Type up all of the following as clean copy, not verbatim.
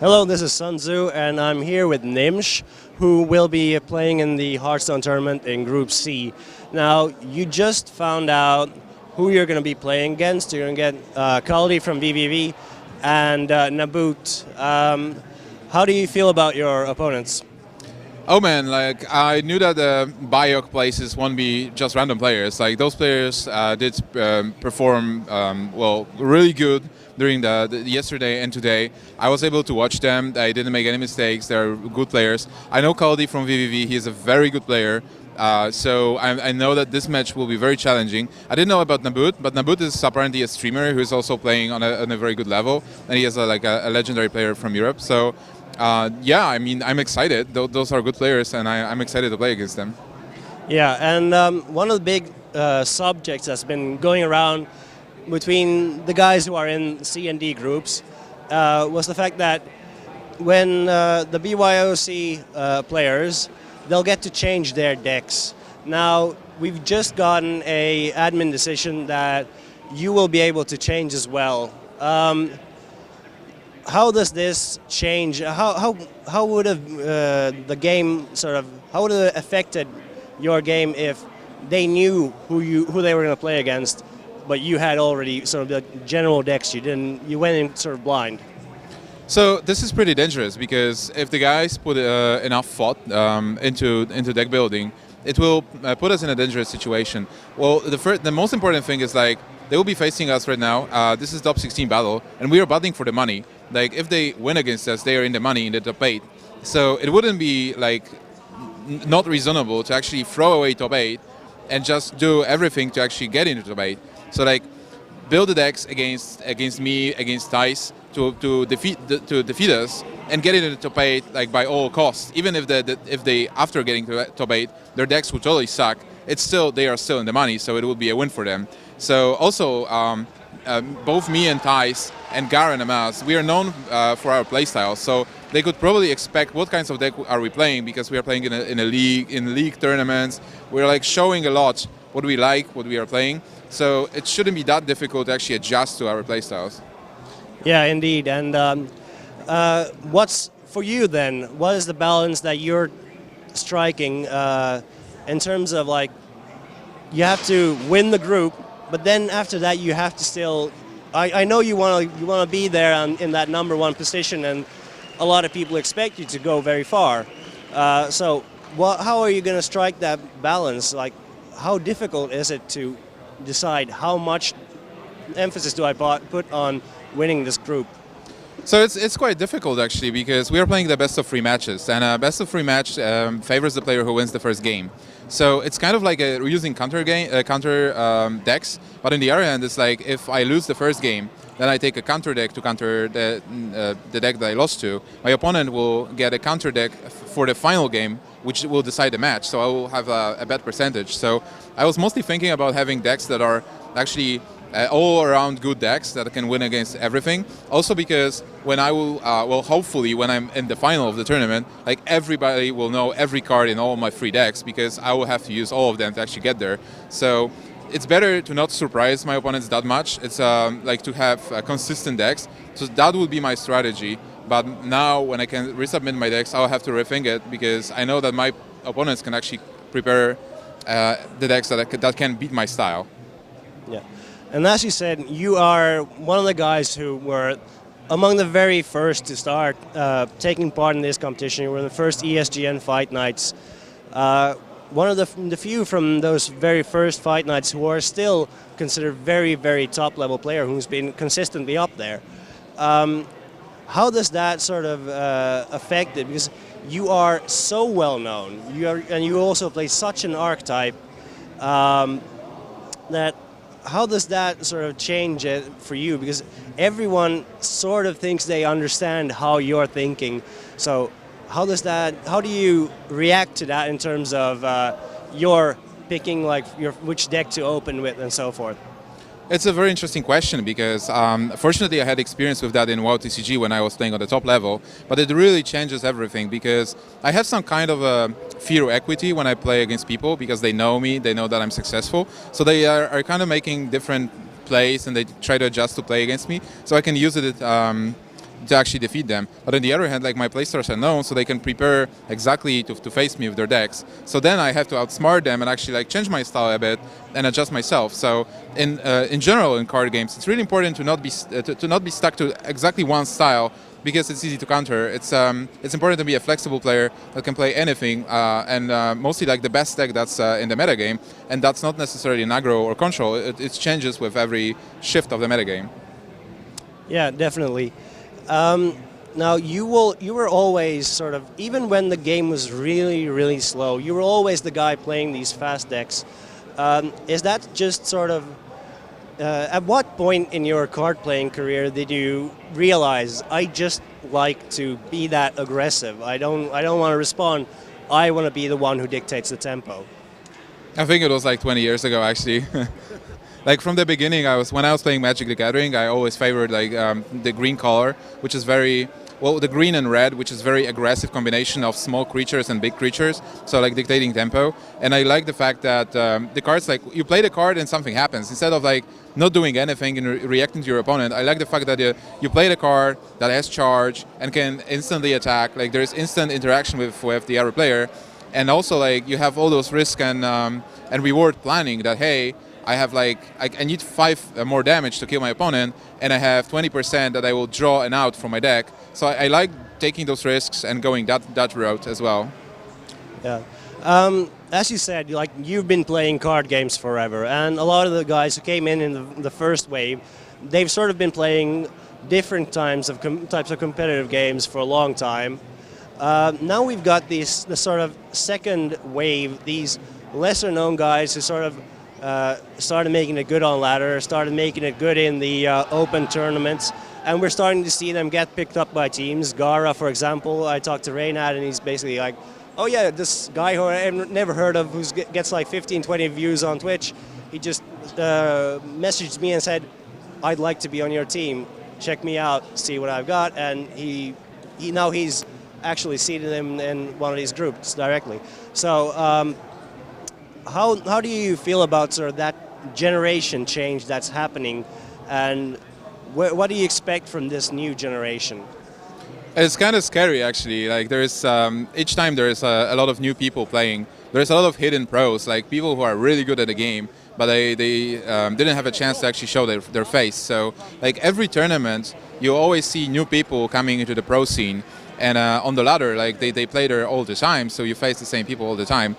Hello, this is Sun Tzu, and I'm here with Gnimsh, who will be playing in the Hearthstone tournament in Group C. Now, you just found out who you're going to be playing against. You're going to get Kaldi from VVV and Naboot. How do you feel about your opponents? Oh man, like I knew that the Biok places won't be just random players. Like those players did perform well, really good during the yesterday and today. I was able to watch them. They didn't make any mistakes. They're good players. I know Kaldi from VVV. He is a very good player. So I know that this match will be very challenging. I didn't know about Naboot, but Naboot is apparently a streamer who is also playing on a very good level, and he is a legendary player from Europe. So. Yeah, I mean, I'm excited. Those are good players, and I'm excited to play against them. Yeah, and one of the big subjects that's been going around between the guys who are in C and D groups was the fact that when the BYOC players, they'll get to change their decks. Now, we've just gotten a admin decision that you will be able to change as well. How does this change? How would have the game how would it have affected your game if they knew who they were going to play against, but you had already sort of the general decks you went in sort of blind? So this is pretty dangerous because if the guys put enough thought into deck building, it will put us in a dangerous situation. Well, the most important thing is like they will be facing us right now. This is top 16 battle, and we are battling for the money. Like if they win against us, they are in the money in the top 8. So it wouldn't be like not reasonable to actually throw away top 8 and just do everything to actually get into top 8. So like build the decks against me, against Thijs to defeat us and get into the top 8 like by all costs. Even if they after getting to top 8 their decks would totally suck, they are still in the money, so it will be a win for them. So also both me and Thijs and Garen and Amaz, we are known for our playstyle, so they could probably expect what kinds of deck are we playing, because we are playing in league tournaments. We're like showing a lot what we like, what we are playing. So it shouldn't be that difficult to actually adjust to our playstyles. Yeah, indeed. And what's for you then? What is the balance that you're striking in terms of like you have to win the group, but then after that you have to still. I know you want to be there in that #1 position, and a lot of people expect you to go very far. So how are you going to strike that balance? Like, how difficult is it to decide how much emphasis do I put on winning this group? So it's quite difficult actually, because we are playing the best of 3 matches, and a best of 3 match favors the player who wins the first game. So it's kind of like we're using counter decks, but on the other hand, it's like if I lose the first game, then I take a counter deck to counter the deck that I lost to. My opponent will get a counter deck for the final game, which will decide the match. So I will have a bad percentage. So I was mostly thinking about having decks that are actually all-around good decks that can win against everything. Also because when I will, hopefully when I'm in the final of the tournament, like everybody will know every card in all of my 3 decks, because I will have to use all of them to actually get there. So it's better to not surprise my opponents that much. It's like to have consistent decks. So that would be my strategy. But now when I can resubmit my decks, I'll have to rethink it, because I know that my opponents can actually prepare the decks that can beat my style. Yeah. And as you said, you are one of the guys who were among the very first to start taking part in this competition. You were in the first ESGN Fight Nights. One of the few from those very first Fight Nights who are still considered very, very top level player who's been consistently up there. How does that sort of affect it? Because you are so well known, and you also play such an archetype that. How does that sort of change it for you? Because everyone sort of thinks they understand how you're thinking. So how do you react to that in terms of your picking like which deck to open with and so forth? It's a very interesting question, because fortunately I had experience with that in WoW TCG when I was playing on the top level, but it really changes everything, because I have some kind of a fear of equity when I play against people, because they know me, they know that I'm successful, so they are kind of making different plays and they try to adjust to play against me, so I can use it to actually defeat them. But on the other hand, like my playstars are known, so they can prepare exactly to face me with their decks. So then I have to outsmart them and actually like change my style a bit and adjust myself. So in general in card games, it's really important to not be stuck to exactly one style, because it's easy to counter. It's important to be a flexible player that can play anything, and mostly like the best deck that's in the metagame, and that's not necessarily an aggro or control. It changes with every shift of the metagame. Yeah, definitely. Now you were always sort of, even when the game was really, really slow, you were always the guy playing these fast decks. Is that just sort of, at what point in your card playing career did you realize, I just like to be that aggressive? I don't want to respond. I want to be the one who dictates the tempo. I think it was like 20 years ago, actually. Like from the beginning, when I was playing Magic the Gathering, I always favored like the green color, which is very, well, the green and red, which is very aggressive combination of small creatures and big creatures, so like dictating tempo. And I like the fact that the cards, like you play the card and something happens, instead of like not doing anything and reacting to your opponent. I like the fact that you play the card that has charge and can instantly attack, like there's instant interaction with the other player. And also like you have all those risk and reward planning that, hey, I have like, I need 5 more damage to kill my opponent, and I have 20% that I will draw and out from my deck. So I like taking those risks and going that route as well. Yeah. As you said, like you've been playing card games forever, and a lot of the guys who came in the first wave, they've sort of been playing different types of competitive games for a long time. Now we've got the sort of second wave, these lesser known guys who sort of started making it good on ladder, started making it good in the open tournaments, and we're starting to see them get picked up by teams. Gara, for example, I talked to Reynad, and he's basically like, oh yeah, this guy who I've never heard of, who gets like 15, 20 views on Twitch, he just messaged me and said, I'd like to be on your team, check me out, see what I've got, and now he's actually seated him in one of these groups directly. So how do you feel about sort of that generation change that's happening, and what do you expect from this new generation? It's kind of scary, actually. Like there's each time there's a lot of new people playing. There's a lot of hidden pros, like people who are really good at the game, but they didn't have a chance to actually show their face. So like every tournament, you always see new people coming into the pro scene. And on the ladder, like they play there all the time, so you face the same people all the time.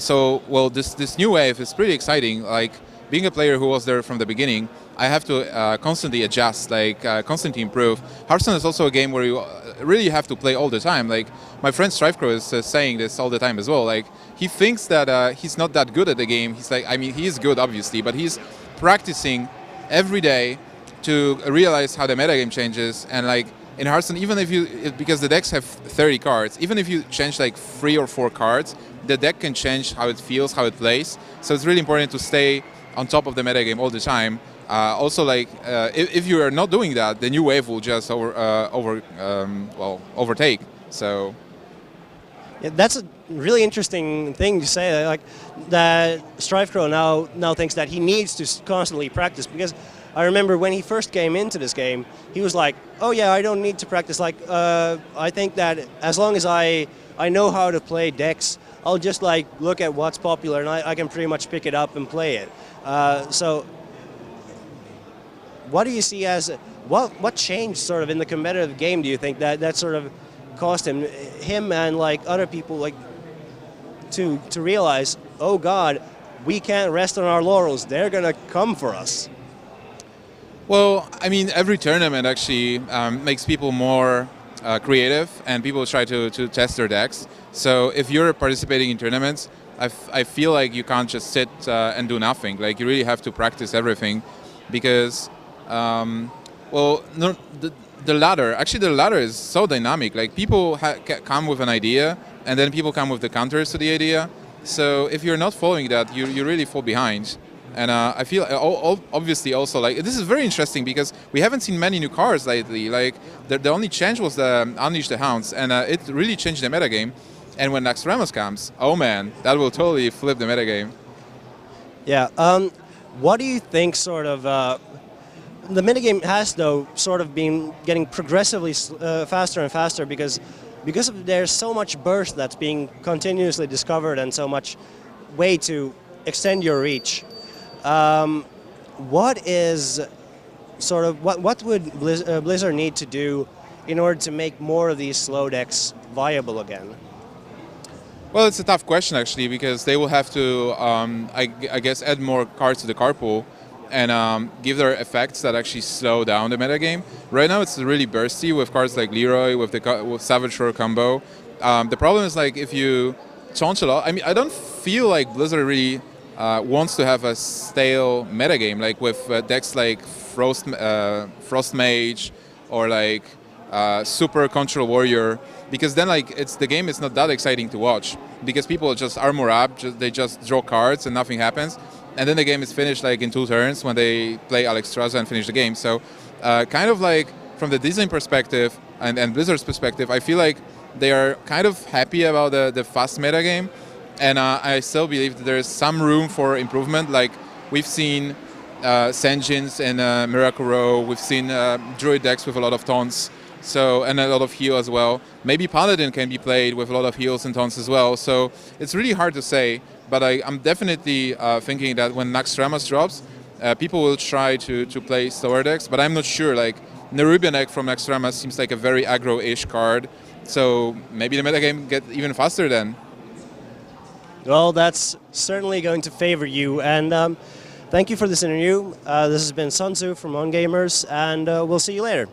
So, well, this new wave is pretty exciting. Like being a player who was there from the beginning, I have to constantly adjust, like constantly improve. Hearthstone is also a game where you really have to play all the time. Like my friend Strifecrow is saying this all the time as well. Like he thinks that he's not that good at the game. He's like, I mean, he is good obviously, but he's practicing every day to realize how the metagame changes. And like in Hearthstone, even because the decks have 30 cards, even if you change like 3 or 4 cards, the deck can change how it feels, how it plays. So it's really important to stay on top of the metagame all the time. Also, like if you are not doing that, the new wave will just overtake. So yeah, that's a really interesting thing to say. Like that Strifecrow now thinks that he needs to constantly practice, because I remember when he first came into this game, he was like, oh yeah, I don't need to practice. Like I think that as long as I know how to play decks, I'll just like look at what's popular and I can pretty much pick it up and play it. So what do you see as, what changed sort of in the competitive game, do you think, that sort of caused him and like other people like to realize, oh God, we can't rest on our laurels, they're gonna come for us? Well, I mean, every tournament actually makes people more creative, and people try to test their decks. So if you're participating in tournaments, I feel like you can't just sit and do nothing. Like you really have to practice everything, because well, no, the ladder is so dynamic. Like people come with an idea, and then people come with the counters to the idea. So if you're not following that, you really fall behind. And I feel obviously also like this is very interesting, because we haven't seen many new cards lately. Like the only change was the Unleash the Hounds, and it really changed the metagame. And when Naxxramas comes, oh man, that will totally flip the metagame. Yeah. What do you think sort of the minigame has, though, sort of been getting progressively faster and faster because there's so much burst that's being continuously discovered and so much way to extend your reach. What is sort of what would Blizzard need to do in order to make more of these slow decks viable again? Well, it's a tough question actually, because they will have to, I guess, add more cards to the card pool and give their effects that actually slow down the metagame. Right now, it's really bursty with cards like Leroy, with Savage Roar combo. The problem is, like, if you taunt a lot. I mean, I don't feel like Blizzard really wants to have a stale metagame, like with decks like Frost Mage or like Super Control Warrior, because then like the game is not that exciting to watch, because people just armor up, they just draw cards and nothing happens, and then the game is finished like in 2 turns when they play Alexstrasza and finish the game. So kind of like from the design perspective and Blizzard's perspective, I feel like they are kind of happy about the fast metagame, and I still believe that there is some room for improvement. Like we've seen Senjins and Miracle Row, we've seen Druid decks with a lot of taunts, so, and a lot of heal as well. Maybe Paladin can be played with a lot of heals and taunts as well. So it's really hard to say, but I'm definitely thinking that when Naxxramas drops, people will try to play slower decks, but I'm not sure. Like Nerubian deck from Naxxramas seems like a very aggro-ish card, so maybe the metagame get even faster then. Well, that's certainly going to favor you, and thank you for this interview. This has been Sun Tzu from On Gamers, and we'll see you later.